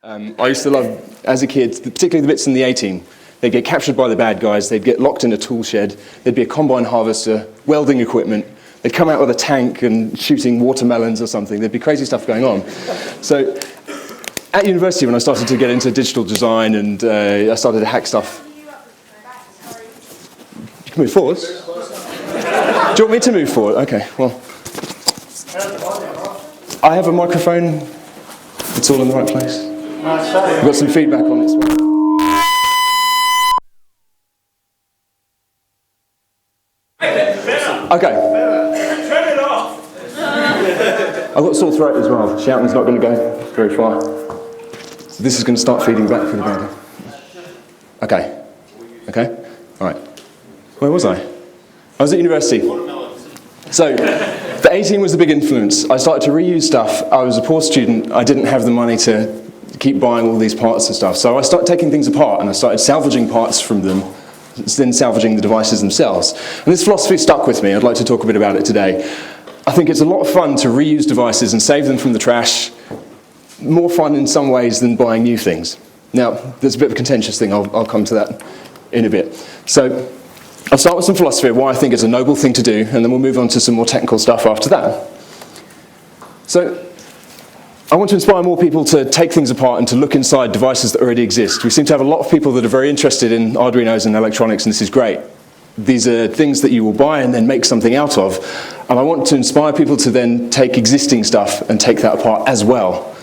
I used to love, as a kid, particularly the bits in the A-Team. They'd get captured by the bad guys, they'd get locked in a tool shed, there'd be a combine harvester, welding equipment, they'd come out with a tank and shooting watermelons or something, there'd be crazy stuff going on. So, at university, when I started to get into digital design and I started to hack stuff... You can move forward. Do you want me to move forward? Okay, well... I have a microphone, it's all in the right place. We've got some feedback on this one. Okay. Turn it off. I've got a sore throat as well. Shouting's not going to go very far. So this is going to start feeding back through the building. Okay. Okay? All right. Where was I? I was at university. So, the A-Team was the big influence. I started to reuse stuff. I was a poor student. I didn't have the money to keep buying all these parts and stuff. So I started taking things apart and I started salvaging parts from them, then salvaging the devices themselves. And this philosophy stuck with me. I'd like to talk a bit about it today. I think it's a lot of fun to reuse devices and save them from the trash. More fun in some ways than buying new things. Now, there's a bit of a contentious thing. I'll come to that in a bit. So, I'll start with some philosophy of why I think it's a noble thing to do, and then we'll move on to some more technical stuff after that. So, I want to inspire more people to take things apart and to look inside devices that already exist. We seem to have a lot of people that are very interested in Arduinos and electronics, and this is great. These are things that you will buy and then make something out of, and I want to inspire people to then take existing stuff and take that apart as well.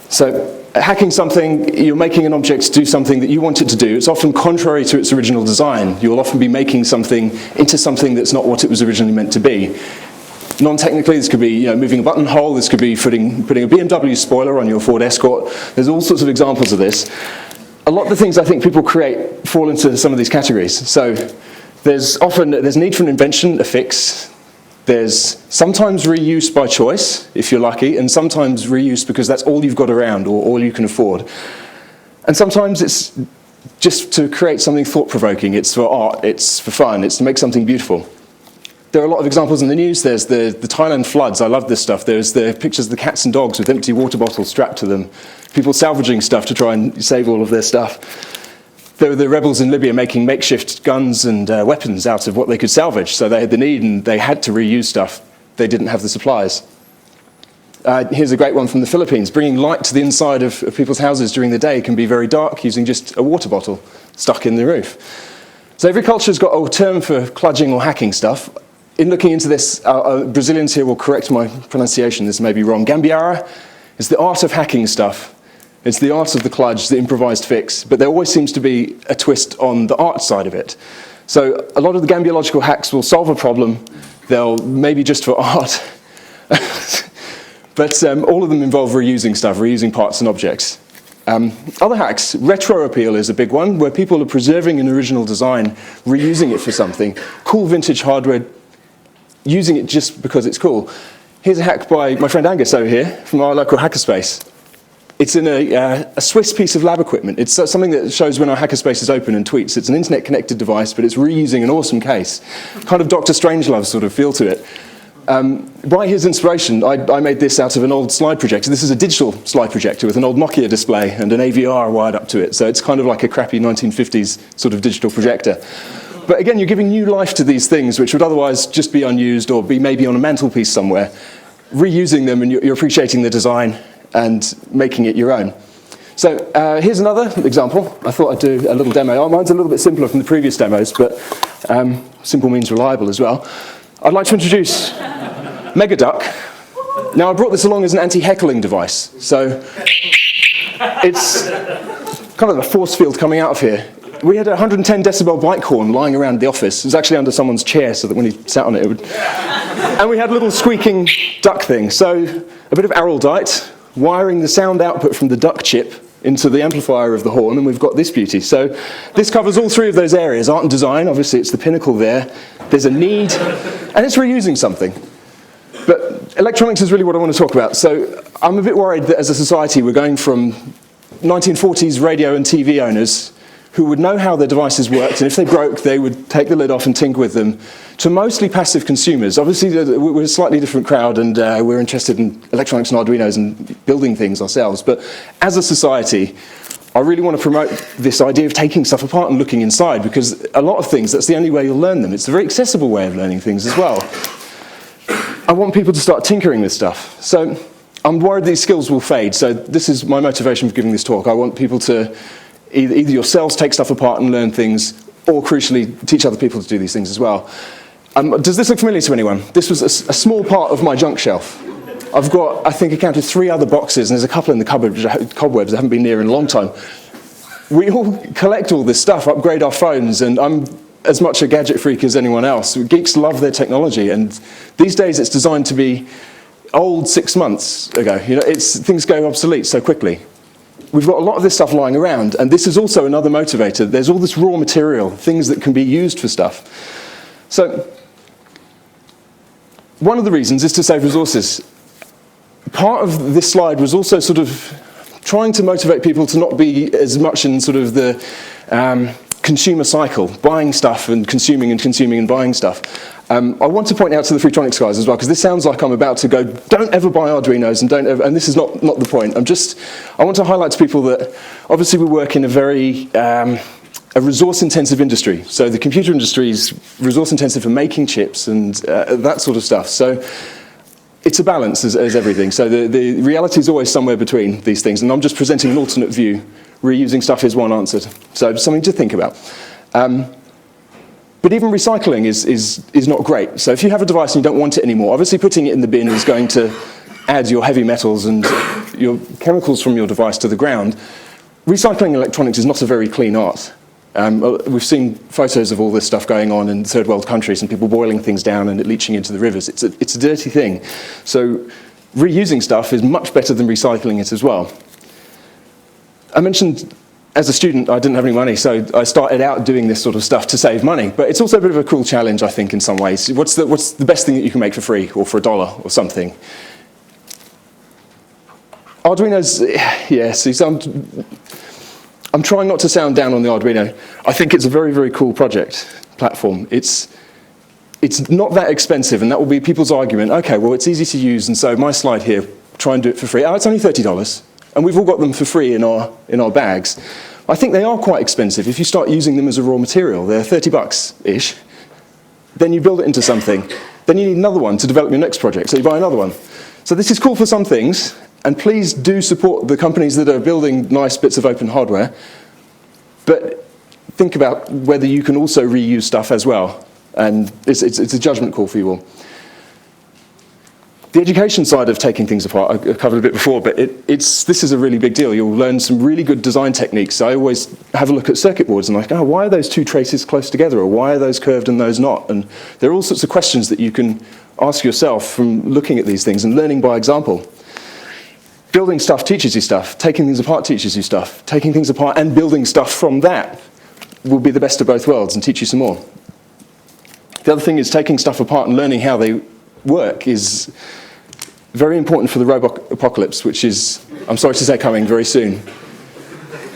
So, hacking something, you're making an object to do something that you want it to do. It's often contrary to its original design. You'll often be making something into something that's not what it was originally meant to be. Non-technically, this could be moving a buttonhole, this could be putting a BMW spoiler on your Ford Escort. There's all sorts of examples of this. A lot of the things I think people create fall into some of these categories. So there's need for an invention, a fix. There's sometimes reuse by choice, if you're lucky, and sometimes reuse because that's all you've got around or all you can afford. And sometimes it's just to create something thought-provoking. It's for art, it's for fun, it's to make something beautiful. There are a lot of examples in the news. There's the Thailand floods. I love this stuff. There's the pictures of the cats and dogs with empty water bottles strapped to them. People salvaging stuff to try and save all of their stuff. There were the rebels in Libya making makeshift guns and weapons out of what they could salvage. So they had the need and they had to reuse stuff. They didn't have the supplies. Here's a great one from the Philippines. Bringing light to the inside of people's houses during the day can be very dark using just a water bottle stuck in the roof. So every culture's got a term for kludging or hacking stuff. In looking into this, Brazilians here will correct my pronunciation, this may be wrong. Gambiarra is the art of hacking stuff. It's the art of the kludge, the improvised fix, but there always seems to be a twist on the art side of it. So a lot of the gambiological hacks will solve a problem, they'll maybe just for art, but all of them involve reusing stuff, reusing parts and objects. Other hacks, retro appeal is a big one, where people are preserving an original design, reusing it for something, cool vintage hardware, using it just because it's cool. Here's a hack by my friend Angus over here from our local hackerspace. It's in a Swiss piece of lab equipment. It's something that shows when our hackerspace is open and tweets. It's an internet-connected device, but it's reusing an awesome case. Kind of Dr. Strangelove sort of feel to it. By his inspiration, I made this out of an old slide projector. This is a digital slide projector with an old Nokia display and an AVR wired up to it. So it's kind of like a crappy 1950s sort of digital projector. But again, you're giving new life to these things which would otherwise just be unused or be maybe on a mantelpiece somewhere. Reusing them and you're appreciating the design and making it your own. So here's another example. I thought I'd do a little demo. Mine's a little bit simpler from the previous demos, but simple means reliable as well. I'd like to introduce Megaduck. Now, I brought this along as an anti-heckling device. So it's kind of a force field coming out of here. We had a 110 decibel bike horn lying around the office. It was actually under someone's chair so that when he sat on it, it would... And we had a little squeaking duck thing. So a bit of araldite, wiring the sound output from the duck chip into the amplifier of the horn, and we've got this beauty. So this covers all three of those areas. Art and design, obviously it's the pinnacle there. There's a need, and it's reusing something. But electronics is really what I want to talk about. So I'm a bit worried that as a society we're going from 1940s radio and TV owners who would know how their devices worked, and if they broke, they would take the lid off and tinker with them, to mostly passive consumers. Obviously, we're a slightly different crowd, and we're interested in electronics and Arduinos and building things ourselves. But as a society, I really want to promote this idea of taking stuff apart and looking inside, because a lot of things, that's the only way you'll learn them. It's a very accessible way of learning things as well. I want people to start tinkering with stuff. So I'm worried these skills will fade. So this is my motivation for giving this talk. I want people to either yourselves take stuff apart and learn things, or crucially, teach other people to do these things as well. Does this look familiar to anyone? This was a small part of my junk shelf. I've got, I think I counted 3 other boxes, and there's a couple in the cupboard, cobwebs I haven't been near in a long time. We all collect all this stuff, upgrade our phones, and I'm as much a gadget freak as anyone else. Geeks love their technology, and these days it's designed to be old 6 months ago. You know, things go obsolete so quickly. We've got a lot of this stuff lying around, and this is also another motivator. There's all this raw material, things that can be used for stuff. So, one of the reasons is to save resources. Part of this slide was also sort of trying to motivate people to not be as much in sort of the consumer cycle, buying stuff and consuming and buying stuff. I want to point out to the Freetronics guys as well, because this sounds like I'm about to go, don't ever buy Arduinos, and this is not the point. I want to highlight to people that obviously we work in a very a resource-intensive industry. So the computer industry is resource-intensive for making chips and that sort of stuff. So it's a balance as everything. So the reality is always somewhere between these things, and I'm just presenting an alternate view. Reusing stuff is one answer. So something to think about. But even recycling is not great. So if you have a device and you don't want it anymore, obviously putting it in the bin is going to add your heavy metals and your chemicals from your device to the ground. Recycling electronics is not a very clean art. We've seen photos of all this stuff going on in third world countries and people boiling things down and it leaching into the rivers. It's a dirty thing. So reusing stuff is much better than recycling it as well. I mentioned, as a student, I didn't have any money, so I started out doing this sort of stuff to save money. But it's also a bit of a cool challenge, I think, in some ways. What's the best thing that you can make for free, or for $1 or something? Arduino's, yeah, see, so I'm trying not to sound down on the Arduino. I think it's a very, very cool platform. It's not that expensive, and that will be people's argument. Okay, well, it's easy to use, and so my slide here, try and do it for free. Oh, it's only $30. And we've all got them for free in our bags. I think they are quite expensive. If you start using them as a raw material, they're $30-ish. Then you build it into something. Then you need another one to develop your next project, so you buy another one. So this is cool for some things, and please do support the companies that are building nice bits of open hardware. But think about whether you can also reuse stuff as well. And it's a judgment call for you all. The education side of taking things apart, I covered a bit before, but this is a really big deal. You'll learn some really good design techniques. I always have a look at circuit boards and like, oh, why are those two traces close together? Or why are those curved and those not? And there are all sorts of questions that you can ask yourself from looking at these things and learning by example. Building stuff teaches you stuff. Taking things apart teaches you stuff. Taking things apart and building stuff from that will be the best of both worlds and teach you some more. The other thing is taking stuff apart and learning how they work is very important for the robot apocalypse, which is, I'm sorry to say, coming very soon.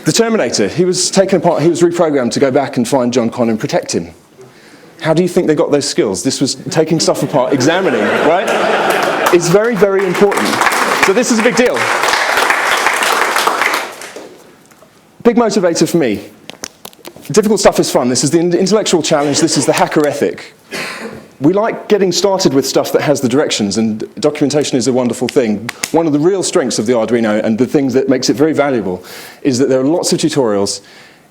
The Terminator, he was taken apart, he was reprogrammed to go back and find John Connor and protect him. How do you think they got those skills? This was taking stuff apart, examining, right? It's very, very important. So this is a big deal. Big motivator for me. Difficult stuff is fun. This is the intellectual challenge. This is the hacker ethic. We like getting started with stuff that has the directions, and documentation is a wonderful thing. One of the real strengths of the Arduino, and the thing that makes it very valuable, is that there are lots of tutorials.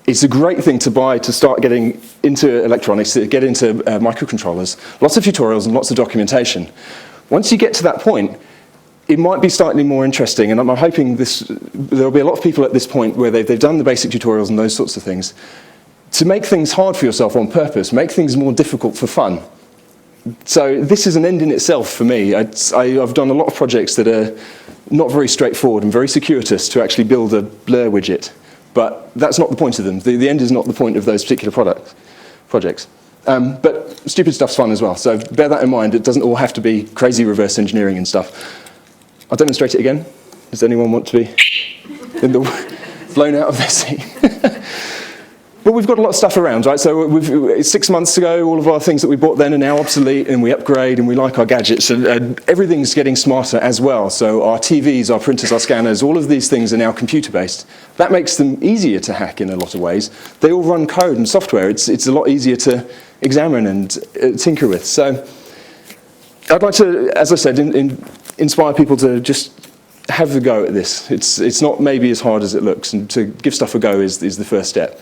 It's a great thing to buy to start getting into electronics, to get into microcontrollers. Lots of tutorials and lots of documentation. Once you get to that point, it might be slightly more interesting, and I'm hoping there'll be a lot of people at this point where they've done the basic tutorials and those sorts of things. To make things hard for yourself on purpose, make things more difficult for fun. So this is an end in itself for me. I've done a lot of projects that are not very straightforward and very circuitous to actually build a blur widget. But that's not the point of them. The end is not the point of those particular projects. But stupid stuff's fun as well. So bear that in mind. It doesn't all have to be crazy reverse engineering and stuff. I'll demonstrate it again. Does anyone want to be blown out of their seat? But we've got a lot of stuff around, right? So 6 months ago, all of our things that we bought then are now obsolete, and we upgrade, and we like our gadgets, and everything's getting smarter as well. So our TVs, our printers, our scanners, all of these things are now computer-based. That makes them easier to hack in a lot of ways. They all run code and software. It's a lot easier to examine and tinker with. So I'd like to, as I said, inspire people to just have a go at this. It's not maybe as hard as it looks, and to give stuff a go is the first step.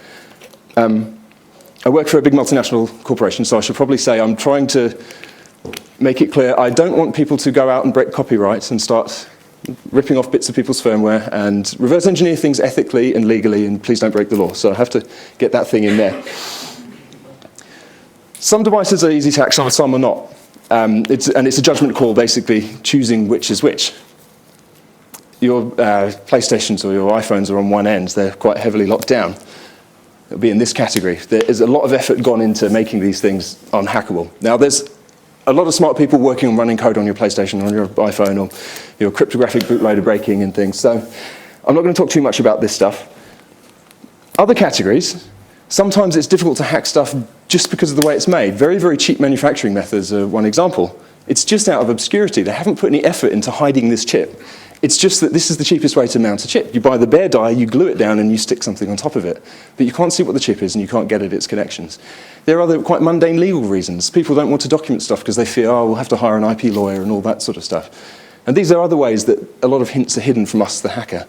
I work for a big multinational corporation, so I should probably say I'm trying to make it clear I don't want people to go out and break copyright and start ripping off bits of people's firmware and reverse engineer things ethically and legally, and please don't break the law. So I have to get that thing in there. Some devices are easy to hack, some are not. It's a judgment call, basically, choosing which is which. Your PlayStations or your iPhones are on one end. They're quite heavily locked down. It'll be in this category. There is a lot of effort gone into making these things unhackable. Now, there's a lot of smart people working on running code on your PlayStation, on your iPhone, or your cryptographic bootloader breaking and things. So I'm not going to talk too much about this stuff. Other categories, sometimes it's difficult to hack stuff just because of the way it's made. Very, very cheap manufacturing methods are one example. It's just out of obscurity. They haven't put any effort into hiding this chip. It's just that this is the cheapest way to mount a chip. You buy the bare die, you glue it down, and you stick something on top of it. But you can't see what the chip is, and you can't get at its connections. There are other quite mundane legal reasons. People don't want to document stuff because they fear, oh, we'll have to hire an IP lawyer and all that sort of stuff. And these are other ways that a lot of hints are hidden from us, the hacker.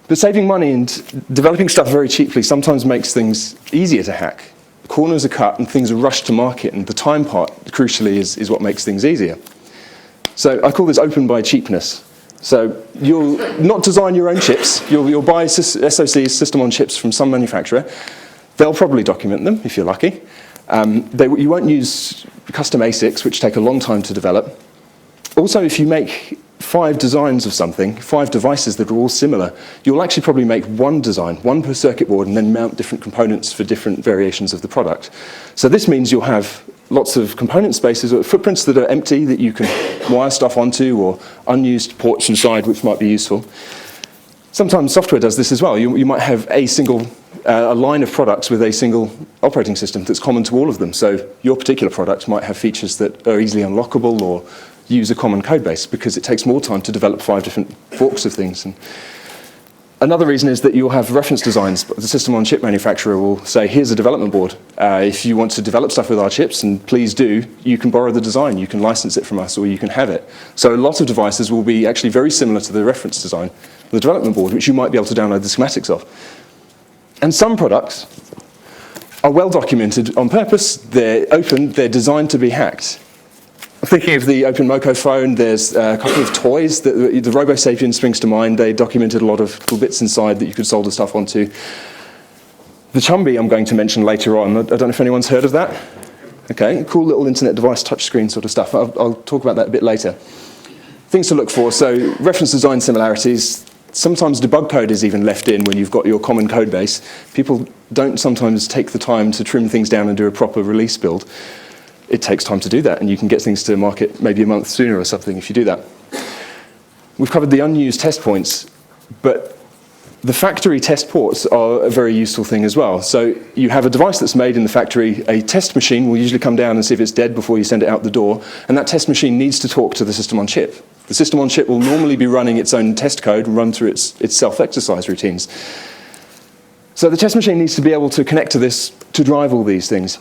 But saving money and developing stuff very cheaply sometimes makes things easier to hack. Corners are cut, and things are rushed to market, and the time part, crucially, is what makes things easier. So I call this open by cheapness. So you'll not design your own chips. You'll buy SoCs, system on chips, from some manufacturer. They'll probably document them, if you're lucky. You won't use custom ASICs, which take a long time to develop. Also, if you make 5 designs of something, 5 devices that are all similar, you'll actually probably make one design, one per circuit board, and then mount different components for different variations of the product. So this means you'll have lots of component spaces, or footprints that are empty that you can wire stuff onto, or unused ports inside which might be useful. Sometimes software does this as well. You might have a line of products with a single operating system that's common to all of them. So your particular product might have features that are easily unlockable or use a common code base because it takes more time to develop 5 different forks of things. And another reason is that you'll have reference designs. The system on chip manufacturer will say, here's a development board. If you want to develop stuff with our chips, and please do, you can borrow the design, you can license it from us, or you can have it. So a lot of devices will be actually very similar to the reference design, the development board, which you might be able to download the schematics of. And some products are well documented on purpose. They're open, they're designed to be hacked. Thinking of the OpenMoko phone, there's a couple of toys. The RoboSapien springs to mind. They documented a lot of little bits inside that you could solder stuff onto. The Chumby I'm going to mention later on. I don't know if anyone's heard of that. Okay, cool little internet device, touchscreen sort of stuff. I'll talk about that a bit later. Things to look for, so reference design similarities. Sometimes debug code is even left in when you've got your common code base. People don't sometimes take the time to trim things down and do a proper release build. It takes time to do that, and you can get things to market maybe a month sooner or something if you do that. We've covered the unused test points, but the factory test ports are a very useful thing as well. So you have a device that's made in the factory. A test machine will usually come down and see if it's dead before you send it out the door, and that test machine needs to talk to the system on chip. The system on chip will normally be running its own test code and run through its self-exercise routines. So the test machine needs to be able to connect to this to drive all these things.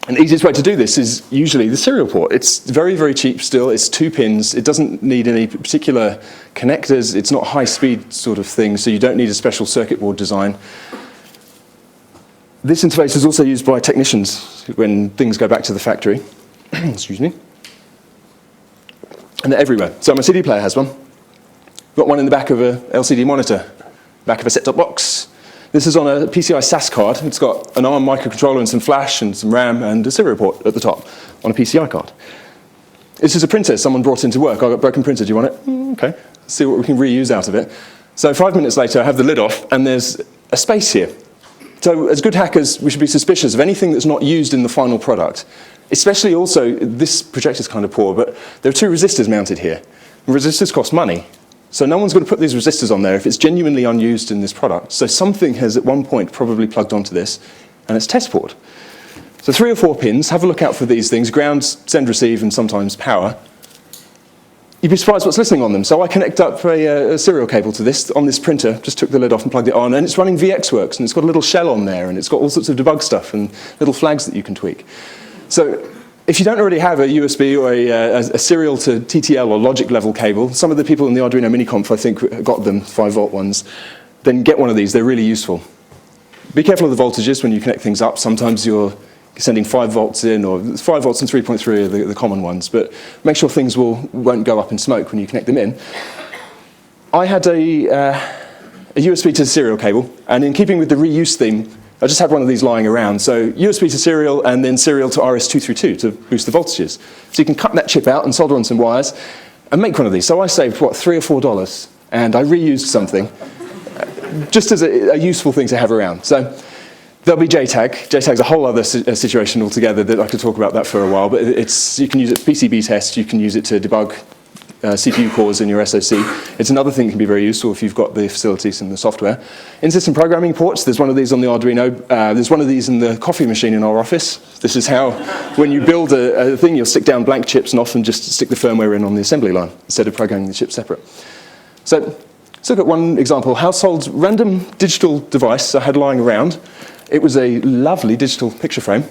And the easiest way to do this is usually the serial port. It's very, very cheap still. It's 2 pins. It doesn't need any particular connectors. It's not high-speed sort of thing, so you don't need a special circuit board design. This interface is also used by technicians when things go back to the factory. Excuse me. And they're everywhere. So my CD player has one. Got one in the back of a LCD monitor, back of a set-top box. This is on a PCI SAS card. It's got an ARM microcontroller and some flash and some RAM and a serial port at the top on a PCI card. This is a printer someone brought into work. I've got a broken printer. Do you want it? Okay. Let's see what we can reuse out of it. So 5 minutes later, I have the lid off, and there's a space here. So as good hackers, we should be suspicious of anything that's not used in the final product. Especially also, this projector's kind of poor, but there are 2 resistors mounted here. And resistors cost money. So no one's going to put these resistors on there if it's genuinely unused in this product. So something has at one point probably plugged onto this, and it's test port. So 3 or 4 pins, have a look out for these things, ground, send, receive, and sometimes power. You'd be surprised what's listening on them. So I connect up a serial cable to this on this printer, just took the lid off and plugged it on, and it's running VxWorks, and it's got a little shell on there, and it's got all sorts of debug stuff and little flags that you can tweak. So if you don't already have a USB or a serial to TTL or logic level cable, some of the people in the Arduino Miniconf, I think, got them, 5-volt ones, then get one of these. They're really useful. Be careful of the voltages when you connect things up. Sometimes you're sending 5 volts in, or 5 volts and 3.3 are the common ones, but make sure things won't go up in smoke when you connect them in. I had a USB to serial cable, and in keeping with the reuse theme, I just had one of these lying around. So USB to serial, and then serial to RS-232 to boost the voltages. So you can cut that chip out and solder on some wires and make one of these. So I saved, what, $3 or $4, and I reused something, just as a useful thing to have around. So there'll be JTAG. JTAG's a whole other situation altogether that I could talk about that for a while, but you can use it for PCB tests, you can use it to debug CPU cores in your SoC. It's another thing that can be very useful if you've got the facilities and the software. In-system programming ports, there's one of these on the Arduino. There's one of these in the coffee machine in our office. This is how, when you build a thing, you'll stick down blank chips and often just stick the firmware in on the assembly line instead of programming the chips separate. So let's look at one example. Household random digital device I had lying around. It was a lovely digital picture frame.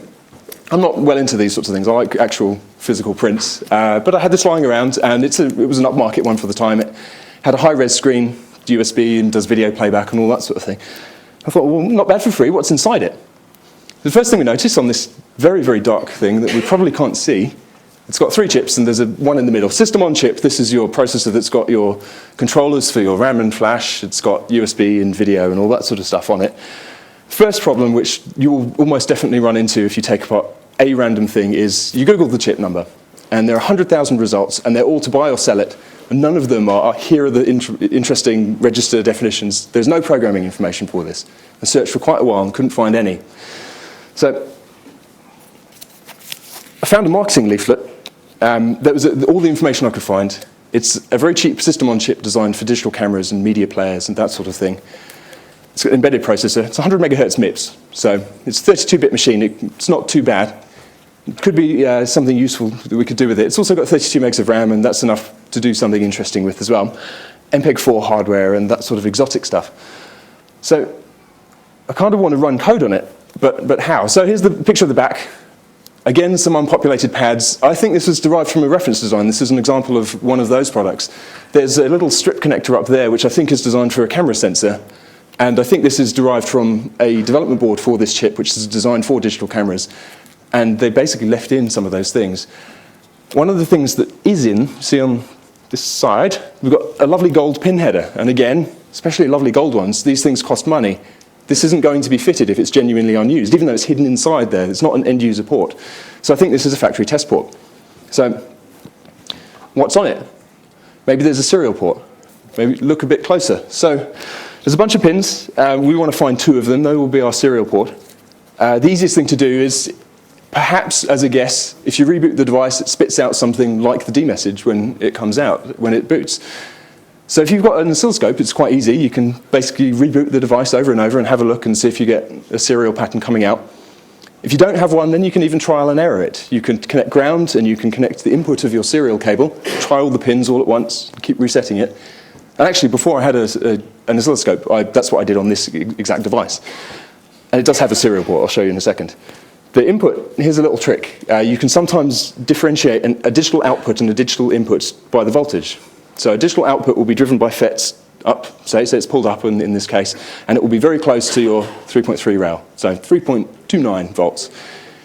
I'm not well into these sorts of things. I like actual physical prints. But I had this lying around, and it was an upmarket one for the time. It had a high-res screen, USB, and does video playback and all that sort of thing. I thought, well, not bad for free. What's inside it? The first thing we noticed on this very, very dark thing that we probably can't see, it's got 3 chips, and there's one in the middle. System on chip, this is your processor that's got your controllers for your RAM and flash. It's got USB and video and all that sort of stuff on it. First problem, which you'll almost definitely run into if you take apart a random thing, is you Google the chip number, and there are 100,000 results, and they're all to buy or sell it, and none of them are here are the interesting register definitions. There's no programming information for this. I searched for quite a while and couldn't find any. So I found a marketing leaflet that was all the information I could find. It's a very cheap system on chip designed for digital cameras and media players and that sort of thing. It's got an embedded processor. It's 100 megahertz MIPS, so it's a 32-bit machine. It's not too bad. It could be something useful that we could do with it. It's also got 32 megs of RAM, and that's enough to do something interesting with as well. MPEG-4 hardware and that sort of exotic stuff. So I kind of want to run code on it, but how? So here's the picture of the back. Again, some unpopulated pads. I think this was derived from a reference design. This is an example of one of those products. There's a little strip connector up there, which I think is designed for a camera sensor. And I think this is derived from a development board for this chip, which is designed for digital cameras. And they basically left in some of those things. One of the things that is in, see on this side, we've got a lovely gold pin header. And again, especially lovely gold ones, these things cost money. This isn't going to be fitted if it's genuinely unused, even though it's hidden inside there. It's not an end-user port. So I think this is a factory test port. So what's on it? Maybe there's a serial port. Maybe look a bit closer. So there's a bunch of pins. We want to find 2 of them. They will be our serial port. The easiest thing to do is, perhaps as a guess, if you reboot the device, it spits out something like the D message when it comes out, when it boots. So if you've got an oscilloscope, it's quite easy. You can basically reboot the device over and over and have a look and see if you get a serial pattern coming out. If you don't have one, then you can even trial and error it. You can connect ground, and you can connect the input of your serial cable, try all the pins all at once, keep resetting it. And actually, before I had an oscilloscope, that's what I did on this exact device. And it does have a serial port. I'll show you in a second. The input, here's a little trick. You can sometimes differentiate a digital output and a digital input by the voltage. So a digital output will be driven by FETs up, say it's pulled up in this case, and it will be very close to your 3.3 rail, so 3.29 volts.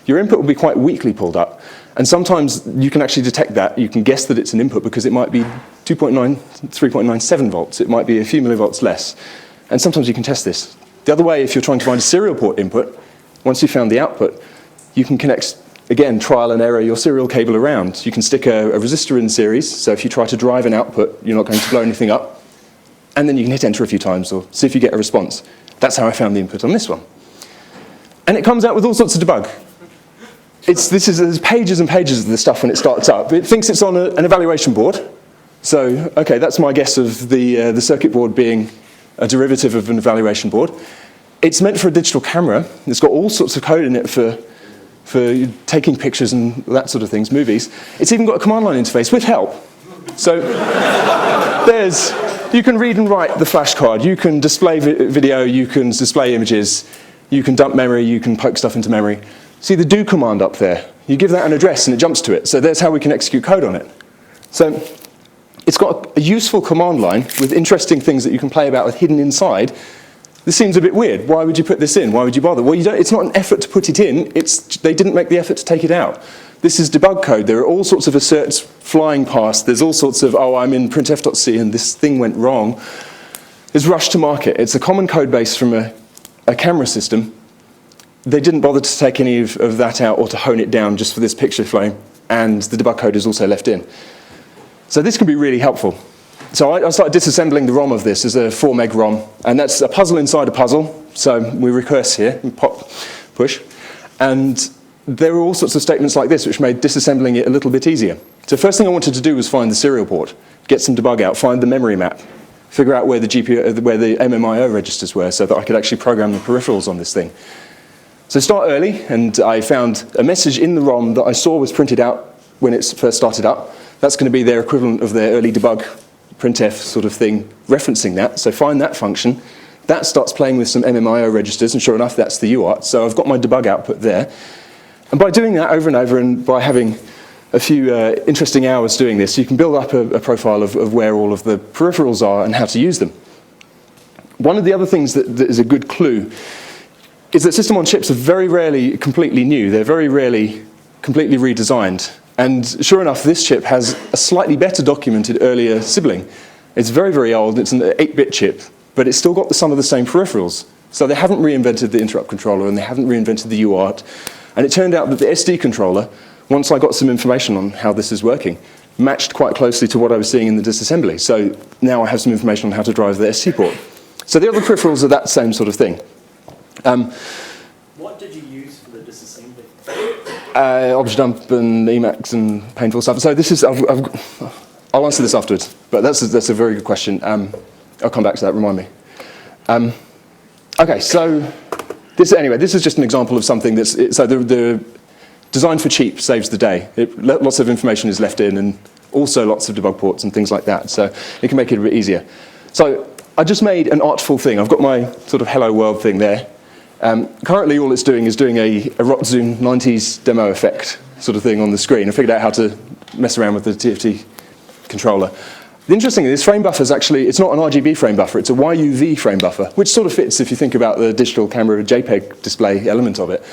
Your input will be quite weakly pulled up. And sometimes you can actually detect that. You can guess that it's an input because it might be 2.9, 3.97 volts. It might be a few millivolts less. And sometimes you can test this. The other way, if you're trying to find a serial port input, once you've found the output, you can connect, again, trial and error your serial cable around. You can stick a resistor in series, so if you try to drive an output, you're not going to blow anything up. And then you can hit enter a few times or see if you get a response. That's how I found the input on this one. And it comes out with all sorts of debug. There's pages and pages of this stuff when it starts up. It thinks it's on an evaluation board. So, okay, that's my guess of the circuit board being a derivative of an evaluation board. It's meant for a digital camera. It's got all sorts of code in it for taking pictures and that sort of things, movies. It's even got a command line interface with help. So you can read and write the flash card, you can display video, you can display images, you can dump memory, you can poke stuff into memory. See the do command up there? You give that an address and it jumps to it. So there's how we can execute code on it. So it's got a useful command line with interesting things that you can play about with hidden inside. This seems a bit weird. Why would you put this in? Why would you bother? Well, it's not an effort to put it in. They didn't make the effort to take it out. This is debug code. There are all sorts of asserts flying past. There's all sorts of, oh, I'm in printf.c and this thing went wrong. It's rushed to market. It's a common code base from a camera system. They didn't bother to take any of that out or to hone it down just for this picture frame. And the debug code is also left in. So this can be really helpful. So I started disassembling the ROM of this as a 4 meg ROM, and that's a puzzle inside a puzzle. So we recurse here, and pop, push. And there were all sorts of statements like this which made disassembling it a little bit easier. So first thing I wanted to do was find the serial port, get some debug out, find the memory map, figure out where the GPU, where the MMIO registers were so that I could actually program the peripherals on this thing. So start early, and I found a message in the ROM that I saw was printed out when it first started up. That's going to be their equivalent of their early debug printf sort of thing, referencing that. So find that function. That starts playing with some MMIO registers, and sure enough, that's the UART. So I've got my debug output there. And by doing that over and over, and by having a few interesting hours doing this, you can build up a profile of where all of the peripherals are and how to use them. One of the other things that is a good clue is that system on chips are very rarely completely new. They're very rarely completely redesigned. And sure enough, this chip has a slightly better documented earlier sibling. It's very, very old. It's an 8-bit chip, but it's still got some of the same peripherals. So they haven't reinvented the interrupt controller, and they haven't reinvented the UART. And it turned out that the SD controller, once I got some information on how this is working, matched quite closely to what I was seeing in the disassembly. So now I have some information on how to drive the SC port. So the other peripherals are that same sort of thing. What did you use for the disassembly? Objdump and Emacs and painful stuff. So this is, I'll answer this afterwards, but that's a very good question. I'll come back to that, remind me. Okay, so this is just an example of something that's, so the design for cheap saves the day. Lots of information is left in, and also lots of debug ports and things like that, so it can make it a bit easier. So I just made an artful thing. I've got my sort of hello world thing there. Currently all it's doing is doing a Rotzoom 90s demo effect sort of thing on the screen. I figured out how to mess around with the TFT controller. The interesting thing is this frame buffer is actually, it's not an RGB frame buffer, it's a YUV frame buffer, which sort of fits if you think about the digital camera JPEG display element of it.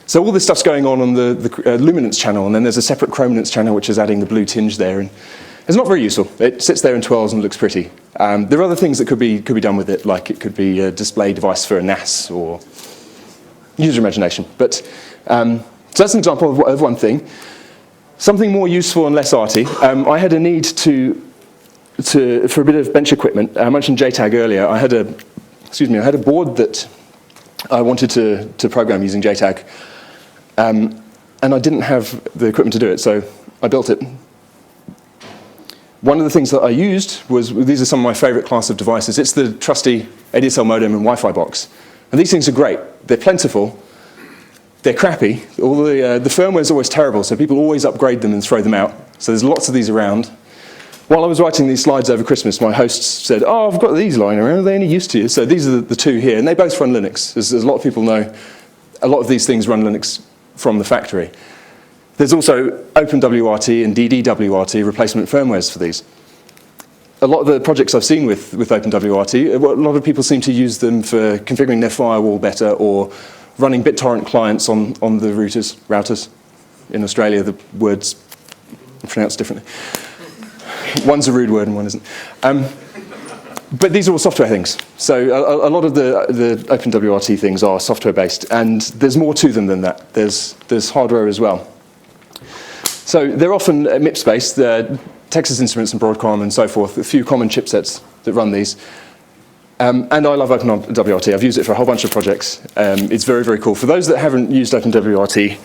So all this stuff's going on the luminance channel, and then there's a separate chrominance channel which is adding the blue tinge there. And it's not very useful. It sits there and twirls and looks pretty. There are other things that could be done with it, like it could be a display device for a NAS or use your imagination. But so that's an example of one thing. Something more useful and less arty. I had a need for a bit of bench equipment. I mentioned JTAG earlier. I had a board that I wanted to program using JTAG, and I didn't have the equipment to do it, so I built it. One of the things that I used was, these are some of my favorite class of devices. It's the trusty ADSL modem and Wi-Fi box. And these things are great. They're plentiful. They're crappy. All the firmware is always terrible, so people always upgrade them and throw them out. So there's lots of these around. While I was writing these slides over Christmas, my hosts said, oh, I've got these lying around. Are they any use to you? So these are the two here, and they both run Linux. As a lot of people know, a lot of these things run Linux from the factory. There's also OpenWRT and DDWRT replacement firmwares for these. A lot of the projects I've seen with OpenWRT, a lot of people seem to use them for configuring their firewall better or running BitTorrent clients on the routers. In Australia, the words are pronounced differently. One's a rude word and one isn't. But these are all software things. So a lot of the OpenWRT things are software-based, and there's more to them than that. There's hardware as well. So they're often MIPS-based, Texas Instruments and Broadcom and so forth, a few common chipsets that run these. And I love OpenWRT. I've used it for a whole bunch of projects. It's very, very cool. For those that haven't used OpenWRT,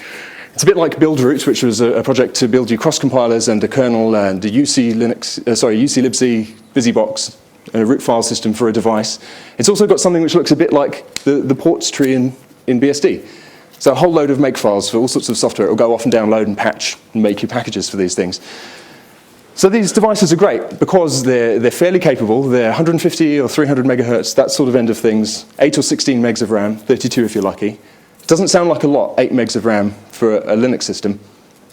It's a bit like BuildRoot, which was a project to build you cross-compilers and a kernel and a UC-libc busybox, and a root file system for a device. It's also got something which looks a bit like the ports tree in BSD. So a whole load of make files for all sorts of software. It will go off and download and patch and make you packages for these things. So these devices are great because they're fairly capable. They're 150 or 300 megahertz, that sort of end of things, 8 or 16 megs of RAM, 32 if you're lucky. Doesn't sound like a lot, 8 megs of RAM for a Linux system.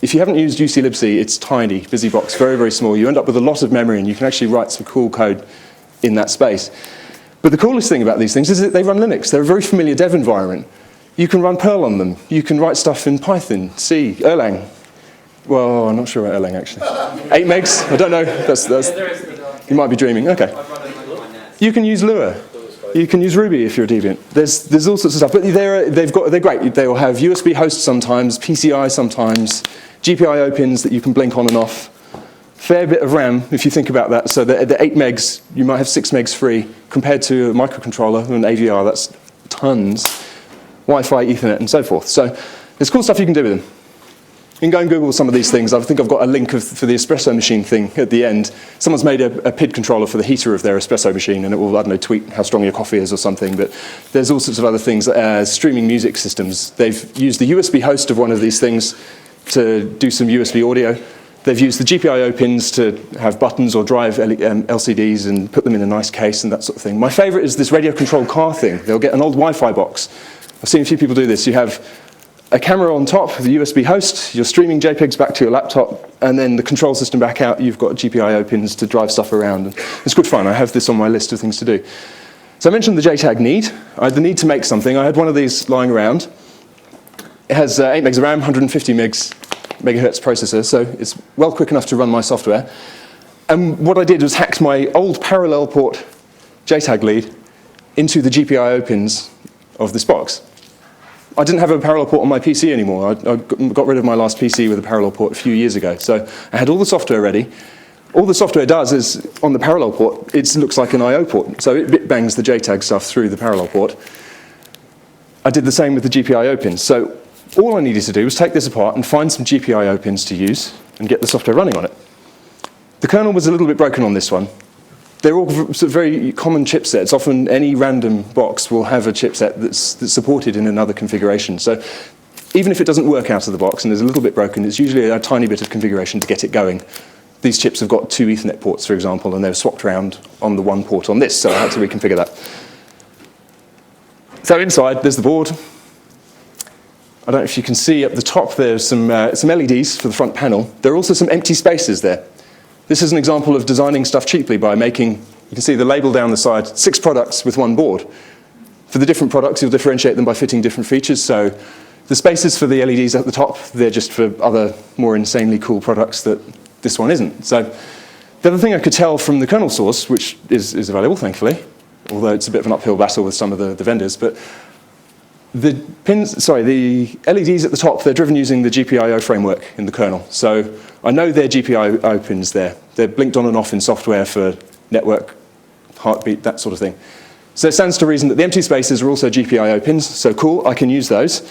If you haven't used UC-libc, it's tiny, busybox, very, very small. You end up with a lot of memory, and you can actually write some cool code in that space. But the coolest thing about these things is that they run Linux. They're a very familiar dev environment. You can run Perl on them. You can write stuff in Python, C, Erlang. Well, I'm not sure about Erlang, actually. 8 megs? I don't know. You might be dreaming. OK. You can use Lua. You can use Ruby if you're a deviant. There's all sorts of stuff, but they're great. They will have USB hosts sometimes, PCI sometimes, GPIO pins that you can blink on and off. Fair bit of RAM if you think about that. So the 8 megs, you might have 6 megs free compared to a microcontroller and an AVR. That's tons. Wi-Fi, Ethernet, and so forth. So there's cool stuff you can do with them. You can go and Google some of these things. I think I've got a link for the espresso machine thing at the end. Someone's made a PID controller for the heater of their espresso machine, and it will, I don't know, tweet how strong your coffee is or something. But there's all sorts of other things, streaming music systems. They've used the USB host of one of these things to do some USB audio. They've used the GPIO pins to have buttons or drive LCDs and put them in a nice case and that sort of thing. My favorite is this radio-controlled car thing. They'll get an old Wi-Fi box. I've seen a few people do this. You have a camera on top, the USB host, you're streaming JPEGs back to your laptop, and then the control system back out, you've got GPIO pins to drive stuff around. And it's good fun. I have this on my list of things to do. So I mentioned the JTAG need. I had the need to make something. I had one of these lying around. It has 8 megs of RAM, 150 megahertz processor, so it's well quick enough to run my software. And what I did was hacked my old parallel port JTAG lead into the GPIO pins of this box. I didn't have a parallel port on my PC anymore. I got rid of my last PC with a parallel port a few years ago. So I had all the software ready. All the software does is, on the parallel port, it looks like an I/O port. So it bit bangs the JTAG stuff through the parallel port. I did the same with the GPIO pins. So all I needed to do was take this apart and find some GPIO pins to use and get the software running on it. The kernel was a little bit broken on this one. They're all very common chipsets. Often any random box will have a chipset that's supported in another configuration. So even if it doesn't work out of the box and is a little bit broken, it's usually a tiny bit of configuration to get it going. These chips have got 2 Ethernet ports, for example, and they're swapped around on the one port on this, so I had to reconfigure that. So inside, there's the board. I don't know if you can see up the top, there's some LEDs for the front panel. There are also some empty spaces there. This is an example of designing stuff cheaply by making, you can see the label down the side, 6 products with one board. For the different products, you'll differentiate them by fitting different features. So the spaces for the LEDs at the top, they're just for other more insanely cool products that this one isn't. So the other thing I could tell from the kernel source, which is available, thankfully, although it's a bit of an uphill battle with some of the vendors, but the LEDs at the top, they're driven using the GPIO framework in the kernel. So I know they're GPIO pins there. They're blinked on and off in software for network, heartbeat, that sort of thing. So it stands to reason that the empty spaces are also GPIO pins. So cool, I can use those.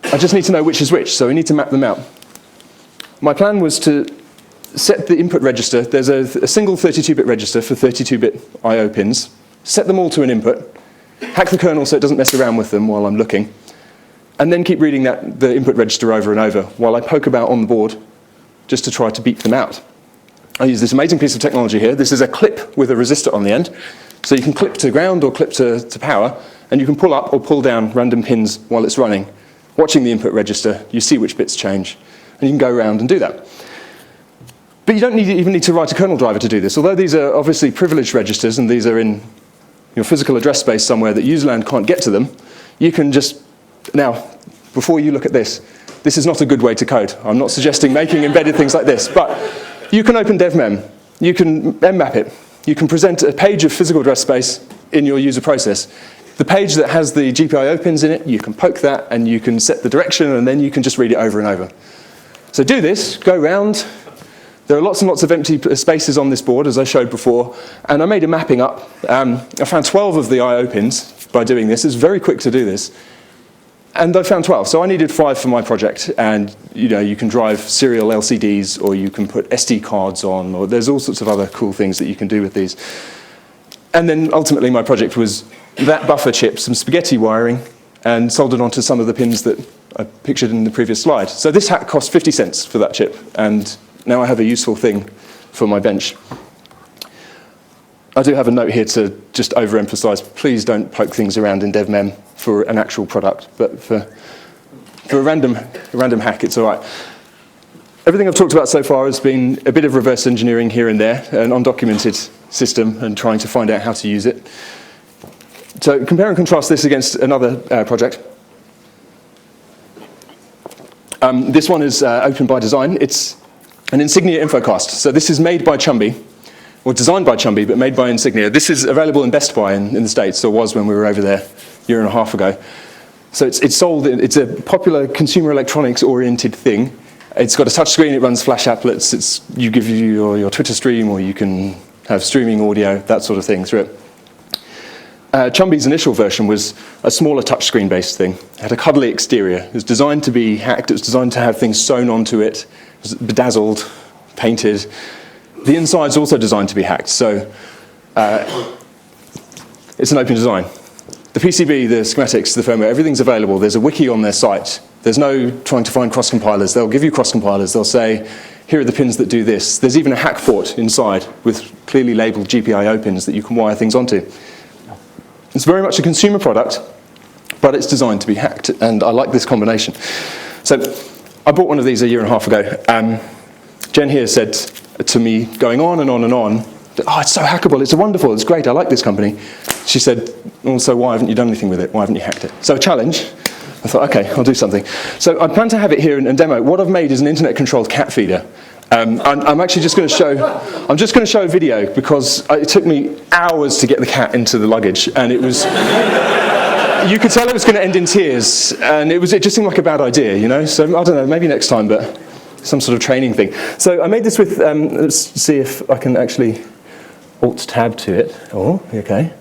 I just need to know which is which, so we need to map them out. My plan was to set the input register. There's a single 32-bit register for 32-bit I/O pins. Set them all to an input. Hack the kernel so it doesn't mess around with them while I'm looking, and then keep reading the input register over and over while I poke about on the board just to try to beep them out. I use this amazing piece of technology here. This is a clip with a resistor on the end. So you can clip to ground or clip to power, and you can pull up or pull down random pins while it's running. Watching the input register, you see which bits change, and you can go around and do that. But you don't even need to write a kernel driver to do this. Although these are obviously privileged registers, and these are in your physical address space somewhere that userland can't get to them, you can just, now, before you look at this is not a good way to code. I'm not suggesting making embedded things like this, but you can open devmem, you can mmap it, you can present a page of physical address space in your user process. The page that has the GPIO pins in it, you can poke that and you can set the direction and then you can just read it over and over. So do this, go round. There are lots and lots of empty spaces on this board, as I showed before, and I made a mapping up. I found 12 of the I/O pins by doing this. It's very quick to do this. And I found 12, so I needed 5 for my project. And you can drive serial LCDs, or you can put SD cards on, or there's all sorts of other cool things that you can do with these. And then ultimately my project was that buffer chip, some spaghetti wiring, and soldered onto some of the pins that I pictured in the previous slide. So this hack cost 50 cents for that chip, and now I have a useful thing for my bench. I do have a note here to just overemphasize, please don't poke things around in DevMem for an actual product, but for a random hack, it's all right. Everything I've talked about so far has been a bit of reverse engineering here and there, an undocumented system, and trying to find out how to use it. So compare and contrast this against another project. This one is open by design. It's an Insignia InfoCast. So this is made by Chumby, or designed by Chumby, but made by Insignia. This is available in Best Buy in the States, or was when we were over there a year and a half ago. So it's sold, it's a popular consumer electronics-oriented thing. It's got a touch screen, it runs Flash applets, you give your Twitter stream, or you can have streaming audio, that sort of thing through it. Chumby's initial version was a smaller touchscreen based thing. It had a cuddly exterior. It was designed to be hacked. It was designed to have things sewn onto it. It was bedazzled, painted. The inside's also designed to be hacked, so it's an open design. The PCB, the schematics, the firmware, everything's available. There's a wiki on their site. There's no trying to find cross-compilers. They'll give you cross-compilers. They'll say, here are the pins that do this. There's even a hack port inside with clearly labeled GPIO pins that you can wire things onto. It's very much a consumer product, but it's designed to be hacked, and I like this combination. So I bought one of these a year and a half ago. Jen here said to me, going on and on and on, oh, it's so hackable, it's wonderful, it's great, I like this company. She said, also, why haven't you done anything with it? Why haven't you hacked it? So a challenge. I thought, okay, I'll do something. So I plan to have it here and demo. What I've made is an internet-controlled cat feeder. I'm actually just going to show, I'm just going to show a video because it took me hours to get the cat into the luggage, and it was, you could tell it was going to end in tears, and it just seemed like a bad idea, So I don't know, maybe next time, but some sort of training thing. So I made this with, let's see if I can actually Alt-Tab to it. Oh, okay.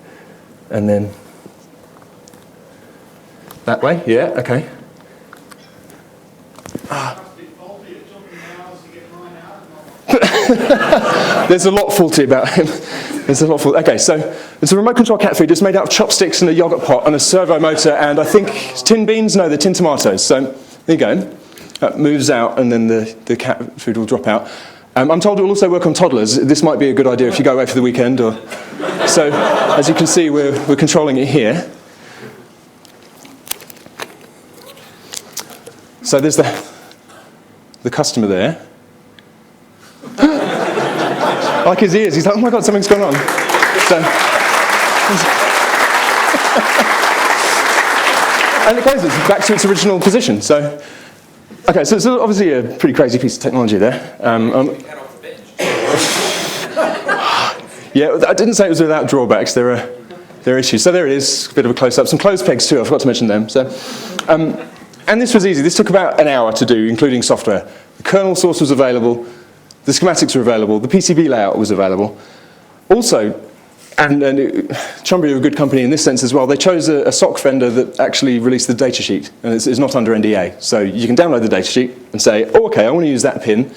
And then that way, yeah, okay. There's a lot faulty about him. There's a lot faulty. Okay, so it's a remote control cat feed. It's made out of chopsticks and a yogurt pot and a servo motor, and I think tin beans. No, they're tin tomatoes. So there you go. That moves out, and then the cat food will drop out. I'm told it will also work on toddlers. This might be a good idea if you go away for the weekend. So as you can see, we're controlling it here. So there's the customer there. I like his ears. He's like, oh my God, something's gone on. So, and it goes back to its original position. So, okay, so it's obviously a pretty crazy piece of technology there. Yeah, I didn't say it was without drawbacks. There are issues. So there it is, a bit of a close-up. Some closed pegs too, I forgot to mention them. So, and this was easy. This took about an hour to do, including software. The kernel source was available. The schematics were available. The PCB layout was available. Also, Chumby are a good company in this sense as well. They chose a SOC vendor that actually released the datasheet, and it's not under NDA. So you can download the datasheet and say, oh, okay, I want to use that pin.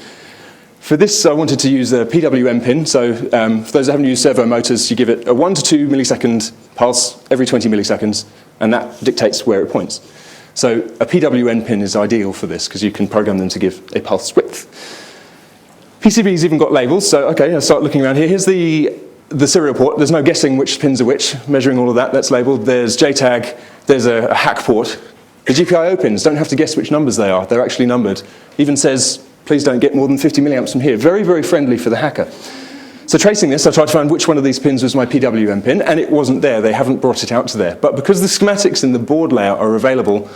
For this, I wanted to use a PWM pin. So for those that haven't used servo motors, you give it a 1 to 2 millisecond pulse every 20 milliseconds, and that dictates where it points. So a PWM pin is ideal for this because you can program them to give a pulse width. PCB's even got labels, so okay, I'll start looking around here. Here's the serial port. There's no guessing which pins are which, measuring all of that, that's labeled. There's JTAG, there's a hack port. The GPIO pins, don't have to guess which numbers they are, they're actually numbered. Even says, please don't get more than 50 milliamps from here. Very, very friendly for the hacker. So tracing this, I tried to find which one of these pins was my PWM pin, and it wasn't there, they haven't brought it out to there. But because the schematics in the board layout are available,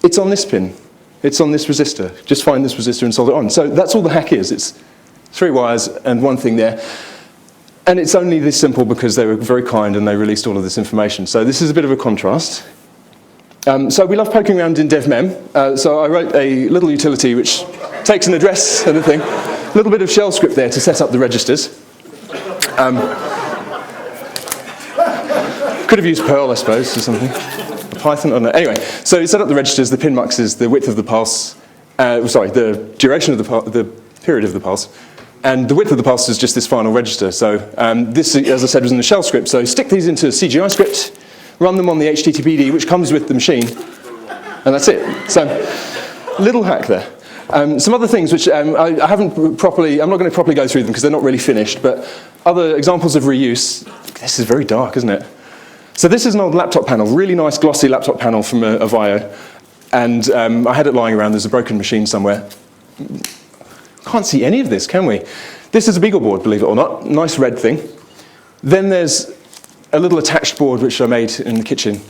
it's on this pin. It's on this resistor. Just find this resistor and solder it on. So that's all the hack is. It's 3 wires and 1 thing there. And it's only this simple because they were very kind and they released all of this information. So this is a bit of a contrast. So we love poking around in DevMem. So I wrote a little utility which takes an address and a thing. A little bit of shell script there to set up the registers. Could have used Perl, I suppose, or something. Python? Oh, no. Anyway, so you set up the registers, the pin mux is the width of the pulse, the duration of the period of the pulse, and the width of the pulse is just this final register. So this, as I said, was in the shell script. So stick these into a CGI script, run them on the HTTPD, which comes with the machine, and that's it. So, little hack there. Some other things which I haven't properly, I'm not going to properly go through them because they're not really finished, but other examples of reuse. This is very dark, isn't it? So this is an old laptop panel, really nice glossy laptop panel from a Vio, and I had it lying around. There's a broken machine somewhere. Can't see any of this, can we? This is a Beagle board, believe it or not. Nice red thing. Then there's a little attached board which I made in the kitchen.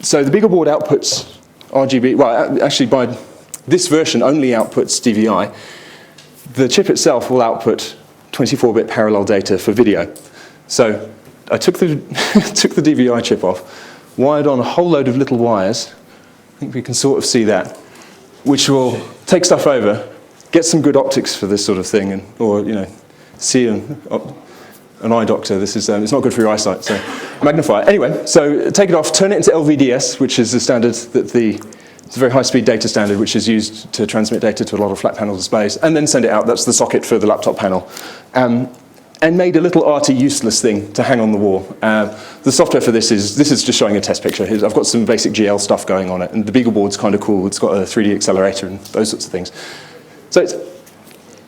So the Beagle board outputs RGB, well, actually by this version only outputs DVI. The chip itself will output 24-bit parallel data for video. So I took the, took the DVI chip off, wired on a whole load of little wires. I think we can sort of see that, which will take stuff over, get some good optics for this sort of thing, and, or see an eye doctor. This is it's not good for your eyesight, so magnify it. Anyway, so take it off, turn it into LVDS, which is the standard that it's a very high-speed data standard which is used to transmit data to a lot of flat panel displays, and then send it out. That's the socket for the laptop panel. And made a little arty useless thing to hang on the wall. The software for this is just showing a test picture. I've got some basic GL stuff going on it, and the Beagle board's kind of cool. It's got a 3D accelerator and those sorts of things. So it's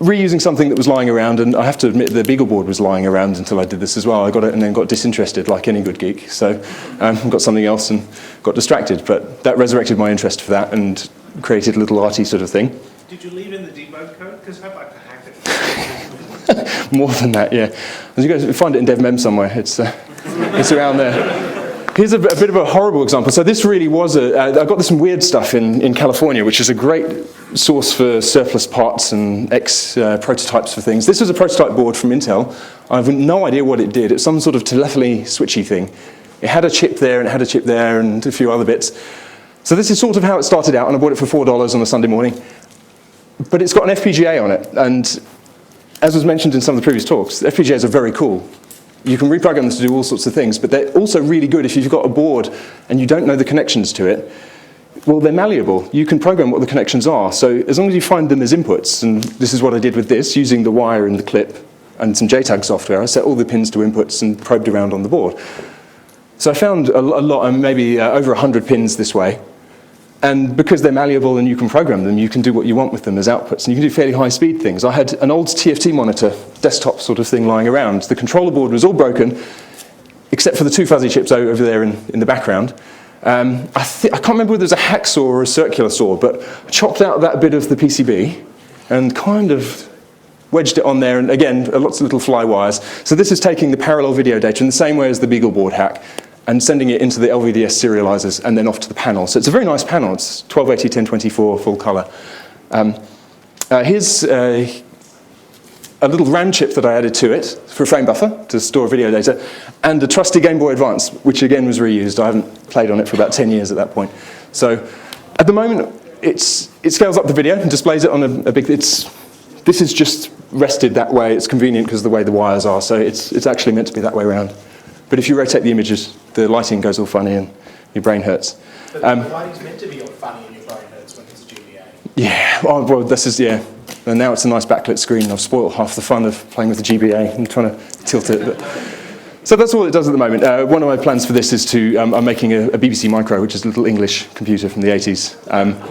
reusing something that was lying around, and I have to admit the Beagle board was lying around until I did this as well. I got it and then got disinterested like any good geek. So got something else and got distracted, but that resurrected my interest for that and created a little arty sort of thing. Did you leave in the debug code? Because I'd like to hack it. More than that, yeah. As you guys find it in DevMem somewhere, it's around there. Here's a bit of a horrible example. So this really was I got this some weird stuff in California, which is a great source for surplus parts and prototypes for things. This was a prototype board from Intel. I have no idea what it did. It's some sort of telephony switchy thing. It had a chip there and it had a chip there and a few other bits. So this is sort of how it started out, and I bought it for $4 on a Sunday morning. But it's got an FPGA on it, and as was mentioned in some of the previous talks, FPGAs are very cool. You can reprogram them to do all sorts of things, but they're also really good if you've got a board and you don't know the connections to it. Well, they're malleable. You can program what the connections are. So as long as you find them as inputs, and this is what I did with this, using the wire and the clip and some JTAG software, I set all the pins to inputs and probed around on the board. So I found a lot, maybe over 100 pins this way. And because they're malleable and you can program them, you can do what you want with them as outputs. And you can do fairly high-speed things. I had an old TFT monitor, desktop sort of thing, lying around. The controller board was all broken, except for the two fuzzy chips over there in the background. I can't remember whether it was a hacksaw or a circular saw, but I chopped out that bit of the PCB and kind of wedged it on there, and again, lots of little fly wires. So this is taking the parallel video data in the same way as the Beagle board hack, and sending it into the LVDS serializers and then off to the panel. So it's a very nice panel. It's 1280, 1024, full color. Here's a little RAM chip that I added to it for a frame buffer to store video data, and a trusty Game Boy Advance, which again was reused. I haven't played on it for about 10 years at that point. So at the moment, it scales up the video and displays it on a big, this is just rested that way. It's convenient because of the way the wires are, so it's actually meant to be that way around. But if you rotate the images, the lighting goes all funny and your brain hurts. But the lighting's meant to be all funny and your brain hurts when it's a GBA. Yeah, well, this is, yeah. And now it's a nice backlit screen. I've spoiled half the fun of playing with the GBA and trying to tilt it. But. So that's all it does at the moment. One of my plans for this is I'm making a BBC Micro, which is a little English computer from the 80s.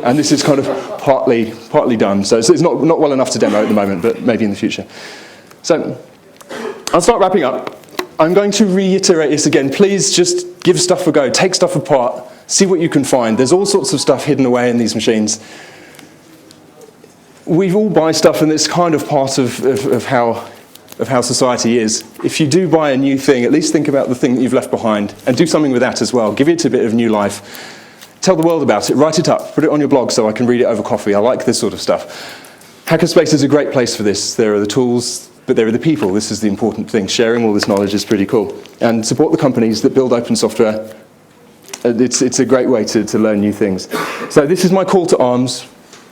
And this is kind of partly done. So it's not well enough to demo at the moment, but maybe in the future. So I'll start wrapping up. I'm going to reiterate this again. Please just give stuff a go. Take stuff apart. See what you can find. There's all sorts of stuff hidden away in these machines. We all buy stuff, and it's kind of part of how society is. If you do buy a new thing, at least think about the thing that you've left behind and do something with that as well. Give it a bit of new life. Tell the world about it. Write it up. Put it on your blog so I can read it over coffee. I like this sort of stuff. Hackerspace is a great place for this. There are the tools, but there are the people. This is the important thing. Sharing all this knowledge is pretty cool. And support the companies that build open software. It's a great way to learn new things. So this is my call to arms.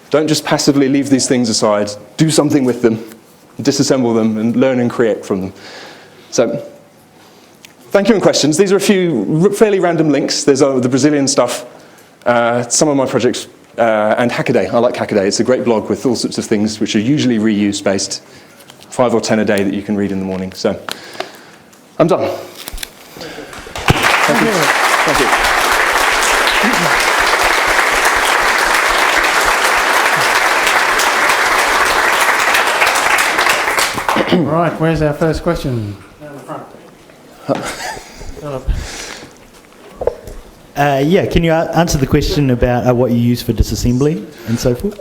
Don't just passively leave these things aside. Do something with them. Disassemble them and learn and create from them. So thank you and questions. These are a few fairly random links. There's the Brazilian stuff, some of my projects, and Hackaday. I like Hackaday. It's a great blog with all sorts of things which are usually reuse based, 5 or 10 a day that you can read in the morning. So I'm done. Thank you. Thank you. Right, where's our first question? Down the front. Yeah, can you answer the question about what you use for disassembly and so forth?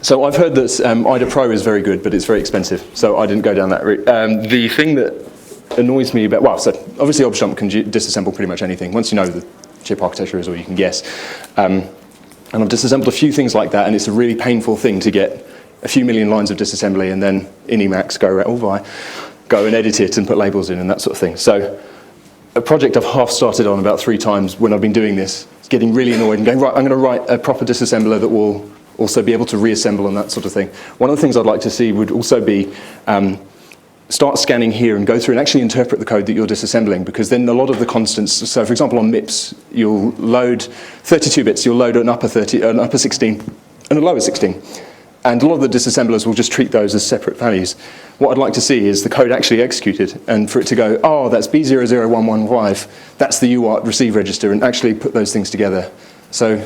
So I've heard that IDA Pro is very good, but it's very expensive, so I didn't go down that route. The thing that annoys me about, well, so obviously ObjDump can disassemble pretty much anything. Once you know the chip architecture is all you can guess. And I've disassembled a few things like that, and it's a really painful thing to get a few million lines of disassembly and then in Emacs go and edit it and put labels in and that sort of thing. So a project I've half started on about 3 times when I've been doing this, getting really annoyed and going, right, I'm going to write a proper disassembler that will also be able to reassemble and that sort of thing. One of the things I'd like to see would also be start scanning here and go through and actually interpret the code that you're disassembling, because then a lot of the constants, so for example on MIPS, you'll load 32 bits, you'll load an upper 16 and a lower 16. And a lot of the disassemblers will just treat those as separate values. What I'd like to see is the code actually executed, and for it to go, oh, that's B00115, that's the UART receive register, and actually put those things together. So,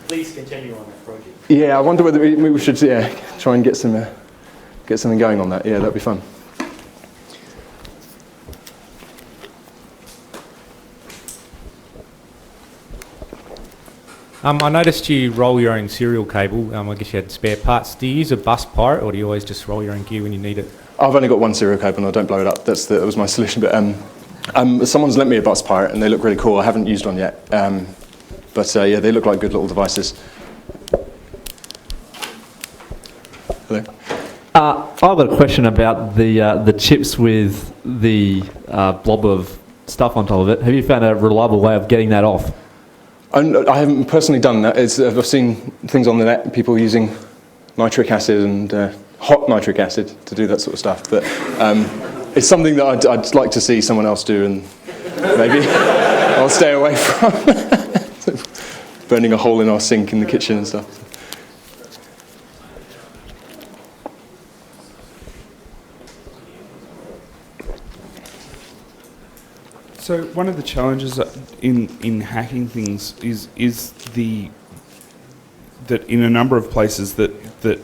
Please continue on that project. yeah, I wonder whether we should try and get something going on that. Yeah, that'd be fun. I noticed you roll your own serial cable. I guess you had spare parts. Do you use a bus pirate, or do you always just roll your own gear when you need it? I've only got one serial cable and I don't blow it up. That was my solution. But someone's lent me a bus pirate and they look really cool. I haven't used one yet. But yeah, they look like good little devices. Hello? I've got a question about the chips with the blob of stuff on top of it. Have you found a reliable way of getting that off? I haven't personally done that. I've seen things on the net, people using nitric acid and hot nitric acid to do that sort of stuff. But it's something that I'd like to see someone else do, and maybe I'll stay away from burning a hole in our sink in the kitchen and stuff. So one of the challenges in hacking things is that in a number of places that the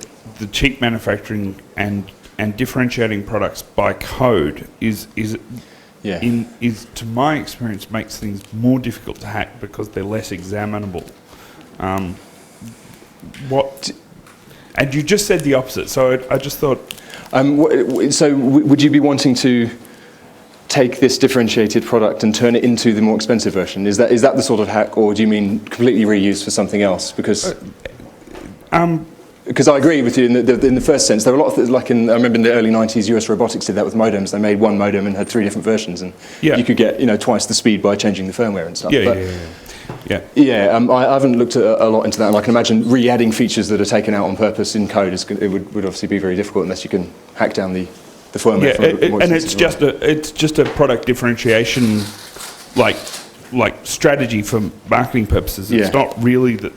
cheap manufacturing and differentiating products by code is to my experience makes things more difficult to hack because they're less examinable. And you just said the opposite, so I just thought. So would you be wanting to take this differentiated product and turn it into the more expensive version? Is that the sort of hack, or do you mean completely reused for something else? Because I agree with you in the first sense. There are a lot of things, like I remember in the early 90s, US Robotics did that with modems. They made one modem and had 3 different versions, and you could get twice the speed by changing the firmware and stuff. I haven't looked a lot into that, and I can imagine re-adding features that are taken out on purpose in code would obviously be very difficult unless you can hack down the firmware. Yeah, and it's just a product differentiation, like strategy for marketing purposes. It's not really the.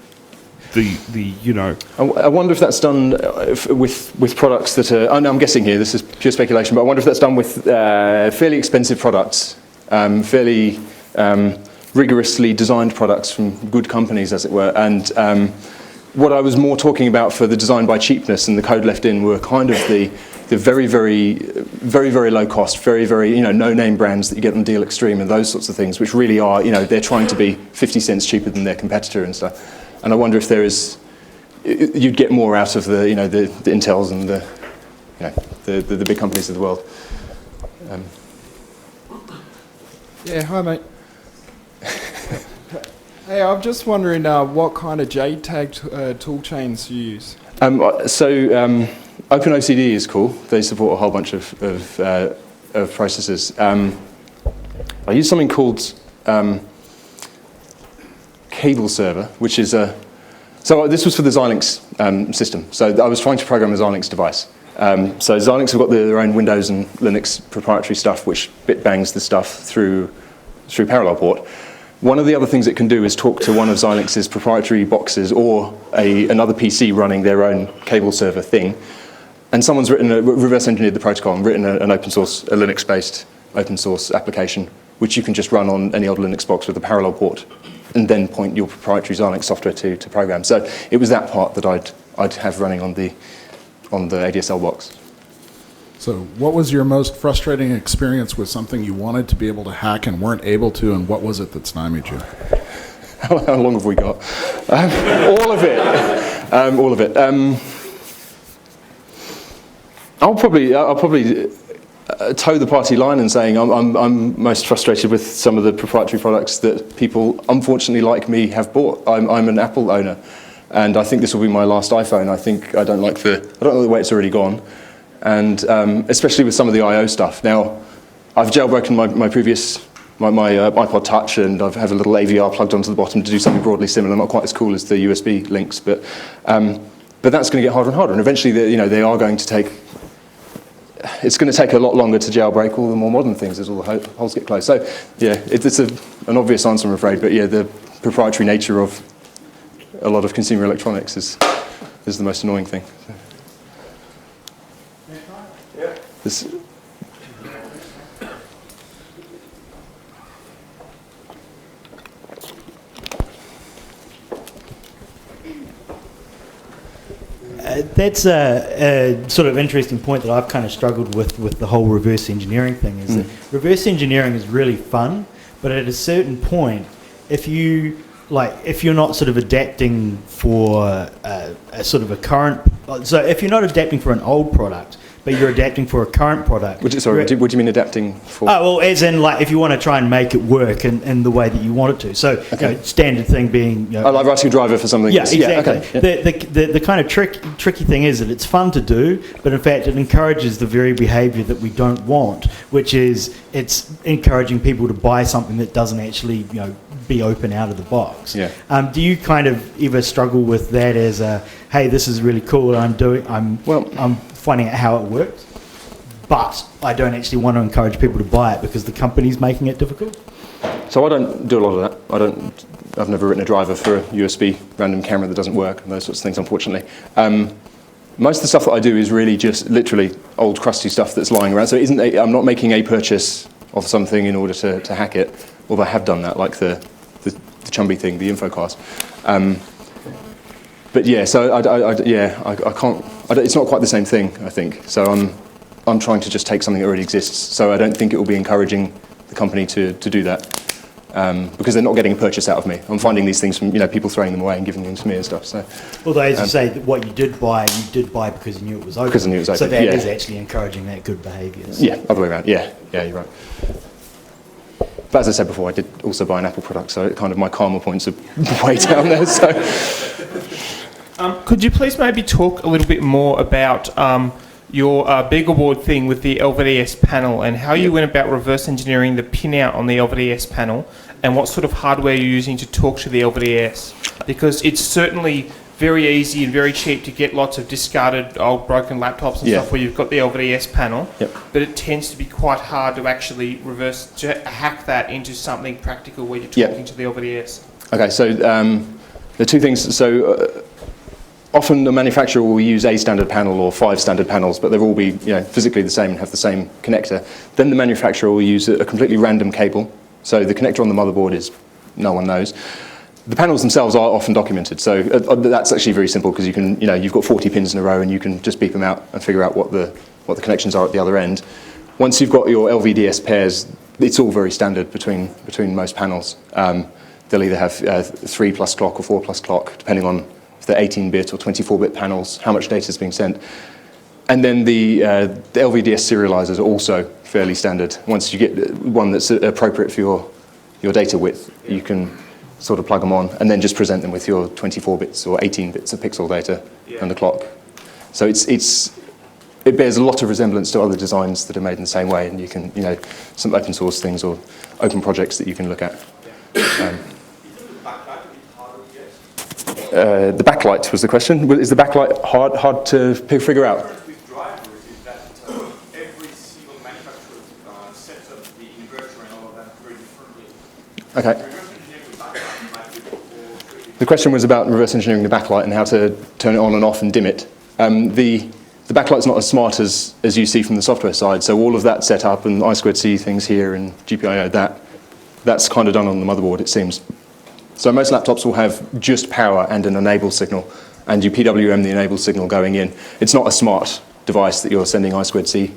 I wonder if that's done with products that are. I'm guessing here. This is pure speculation, but I wonder if that's done with fairly expensive products, fairly rigorously designed products from good companies, as it were. And what I was more talking about for the design by cheapness and the code left in were kind of the very, very, very, very low cost, very, very no-name brands that you get on Deal Extreme and those sorts of things, which really are they're trying to be 50 cents cheaper than their competitor and stuff. And I wonder if you'd get more out of the Intels and the big companies of the world. Yeah, hi mate. Hey, I'm just wondering what kind of JTAG tool chains you use. OpenOCD is cool. They support a whole bunch of processors. I use something called Cable Server, which is so this was for the Xilinx system. So I was trying to program a Xilinx device, So Xilinx have got their own Windows and Linux proprietary stuff, which bit bangs the stuff through parallel port. One of the other things it can do is talk to one of Xilinx's proprietary boxes or another PC running their own cable server thing. And someone's reverse engineered the protocol and written an open source, a Linux-based open source application, which you can just run on any old Linux box with a parallel port, and then point your proprietary Xilinx software to program. So it was that part that I'd have running on the ADSL box. So what was your most frustrating experience with something you wanted to be able to hack and weren't able to, and what was it that stymied you? How long have we got? All of it. All of it. I'll probably toe the party line in saying I'm most frustrated with some of the proprietary products that people, unfortunately like me, have bought. I'm an Apple owner, and I think this will be my last iPhone. I don't like the way it's already gone, and especially with some of the I/O stuff. Now, I've jailbroken my previous iPod Touch, and I have a little AVR plugged onto the bottom to do something broadly similar, not quite as cool as the USB links, but that's going to get harder and harder, and eventually they are going to take. It's going to take a lot longer to jailbreak all the more modern things as all the holes get closed. So, yeah, it's an obvious answer, I'm afraid. But yeah, the proprietary nature of a lot of consumer electronics is the most annoying thing. This, That's a sort of interesting point that I've kind of struggled with the whole reverse engineering thing. Is that reverse engineering is really fun, but at a certain point, if you're not sort of adapting for a sort of a current, so if you're not adapting for an old product, but you're adapting for a current product. What do you mean adapting for? Oh, well, as in, like, if you want to try and make it work in the way that you want it to. So, okay. Standard thing being... like writing a driver for something. Yeah, exactly. Yeah, okay. The kind of tricky thing is that it's fun to do, but in fact it encourages the very behaviour that we don't want, which is it's encouraging people to buy something that doesn't actually, be open out of the box. Yeah. Do you kind of ever struggle with that as hey, this is really cool, I'm finding out how it works, but I don't actually want to encourage people to buy it because the company's making it difficult? So I don't do a lot of that. I've never written a driver for a USB random camera that doesn't work and those sorts of things, unfortunately. Most of the stuff that I do is really just literally old crusty stuff that's lying around. So I'm not making a purchase of something in order to hack it, although I have done that, like the Chumby thing, the InfoCast. But yeah, so I can't. It's not quite the same thing, I think. So I'm trying to just take something that already exists. So I don't think it will be encouraging the company to do that because they're not getting a purchase out of me. I'm finding these things from people throwing them away and giving them to me and stuff. So although, as you say, what you did buy because you knew it was open. Because I knew it was open. So that is actually encouraging that good behaviour. Yeah, other way around. Yeah, you're right. But as I said before, I did also buy an Apple product, so kind of my karma points are way down there. So. Could you please maybe talk a little bit more about your BeagleBoard thing with the LVDS panel and how you went about reverse engineering the pinout on the LVDS panel and what sort of hardware you're using to talk to the LVDS? Because it's certainly very easy and very cheap to get lots of discarded old broken laptops and stuff where you've got the LVDS panel, but it tends to be quite hard to actually hack that into something practical where you're talking to the LVDS. Okay, so there are two things. So often the manufacturer will use a standard panel or 5 standard panels, but they'll all be physically the same and have the same connector. Then the manufacturer will use a completely random cable. So the connector on the motherboard is no one knows. The panels themselves are often documented, so that's actually very simple because you can, you've got 40 pins in a row and you can just beep them out and figure out what the connections are at the other end. Once you've got your LVDS pairs, it's all very standard between most panels. They'll either have 3 plus clock or 4 plus clock, depending on if they're 18-bit or 24-bit panels, how much data is being sent. And then the LVDS serializers are also fairly standard. Once you get one that's appropriate for your data width, you can sort of plug them on and then just present them with your 24 bits or 18 bits of pixel data and the clock. So it bears a lot of resemblance to other designs that are made in the same way, and you can, some open source things or open projects that you can look at. The backlight was the question. Is the backlight hard to figure out? Okay. The question was about reverse engineering the backlight and how to turn it on and off and dim it. The backlight's not as smart as you see from the software side, so all of that setup and I2C things here and GPIO, that's kind of done on the motherboard, it seems. So most laptops will have just power and an enable signal, and you PWM the enable signal going in. It's not a smart device that you're sending I2C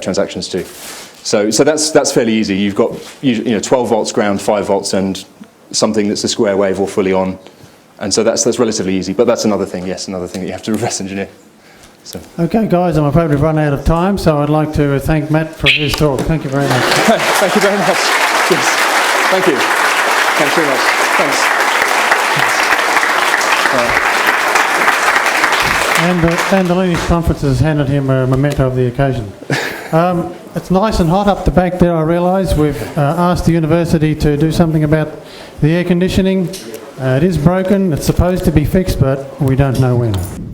transactions to. So that's fairly easy. You've got 12 volts ground, 5 volts, and something that's a square wave or fully on, and so that's relatively easy. But that's another thing, yes, another thing that you have to reverse engineer. So. Okay, guys, I'm afraid we've run out of time, so I'd like to thank Matt for his talk. Thank you very much. Thank you very much. Yes. Thank you. Thanks very much. Thanks. And the Linux conference has handed him a memento of the occasion. It's nice and hot up the back there, I realise. We've asked the university to do something about the air conditioning. It is broken, it's supposed to be fixed, but we don't know when.